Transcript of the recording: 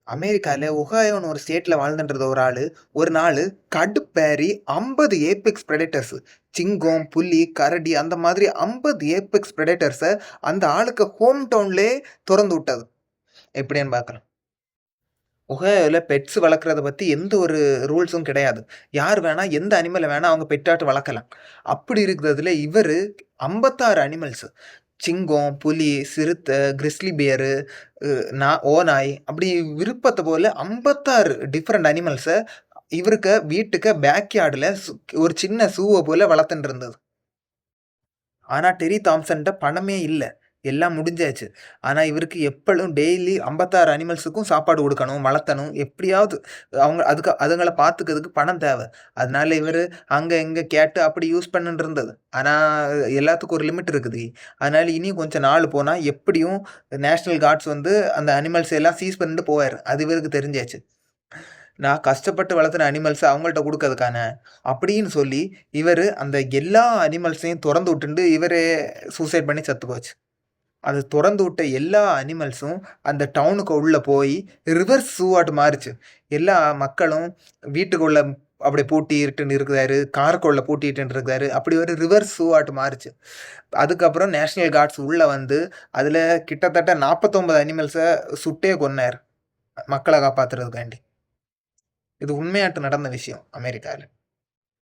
அமெரிக்கால ஒஹாயோன்னு ஒரு ஸ்டேட்ல வாழ்ந்துன்றது ஒரு ஆளு, ஒரு நாளு கடுப்பேறி 50 ஏபெக்ஸ் பிரெடேட்டர்ஸ் சிங்கம், புலி, கரடி அந்த மாதிரி 50 ஏபெக்ஸ் பிரெடேட்டர்ஸ அந்த ஆளுக்கு ஹோம் டவுன்லயே தொறந்து விட்டது. எப்படின்னு பார்க்கலாம். ஒஹாயோல பெட்ஸ் வளர்க்கறத பத்தி எந்த ஒரு ரூல்ஸும் கிடையாது. யார் வேணா எந்த அனிமல வேணா அவங்க பெட்டாட்டு வளர்க்கலாம். அப்படி இருக்கிறதுல இவரு 56 அனிமல்ஸ் சிங்கம், புலி, சிறுத்தை, கிரிஸ்லி பியரு, ஓநாய் அப்படி விருப்பத்த போல 56 டிஃபரண்ட் அனிமல்ஸ இவருக்கு வீட்டுக்கு பேக் யார்டுல ஒரு சின்ன ஸூவ போல வளர்த்துன்னு இருந்தது. ஆனா டெரி தாம்சன்ட்ட பணமே இல்ல. எல்லாம் முடிஞ்சாச்சு. ஆனா இவருக்கு எப்பளும் டெய்லி 56 அனிமல்ஸுக்கும் சாப்பாடு குடுக்கணும், வளர்த்தணும். எப்படியாவது அதுங்கள பார்த்துக்கிறதுக்கு பணம் தேவ. அதனால இவரு அங்க இங்க கேட்டு அப்படி யூஸ் பண்ணின்னு இருந்தது. ஆனா எல்லாத்துக்கும் ஒரு லிமிட் இருக்குது. அதனால இனியும் கொஞ்சம் நாள் போனா எப்படியும் நேஷனல் கார்ட்ஸ் வந்து அந்த அனிமல்ஸ் எல்லாம் சீஸ் பண்ணிட்டு போவாரு. அது இவருக்கு தெரிஞ்சாச்சு. நான் கஷ்டப்பட்டு வளர்த்துன அனிமல்ஸ அவங்கள்ட்ட குடுக்கறதுக்கான அப்படின்னு சொல்லி, இவரு அந்த எல்லா அனிமல்ஸையும் தொறந்து விட்டுண்டு இவரே சூசைட் பண்ணி செத்து போச்சு. அது தொறந்து விட்ட எல்லா அனிமல்ஸும் அந்த டவுனுக்கு உள்ள போய் ரிவர்ஸ் ஸூவாட்டு மாறுச்சு. எல்லா மக்களும் வீட்டுக்குள்ள அப்படியே பூட்டிட்டுன்னு இருக்கிறாரு. காருக்குள்ள பூட்டிட்டுன்னு இருக்காரு. அப்படி ஒரு ரிவர்ஸ் ஸூவாட்டு மாறுச்சு. அதுக்கப்புறம் நேஷனல் கார்ட்ஸ் உள்ள வந்து, அதுல கிட்டத்தட்ட 49 அனிமல்ஸ சுட்டே கொன்னாரு. மக்கள காப்பாத்துறதுக்காண்டி. இது உண்மையாட்டு நடந்த விஷயம் அமெரிக்கால.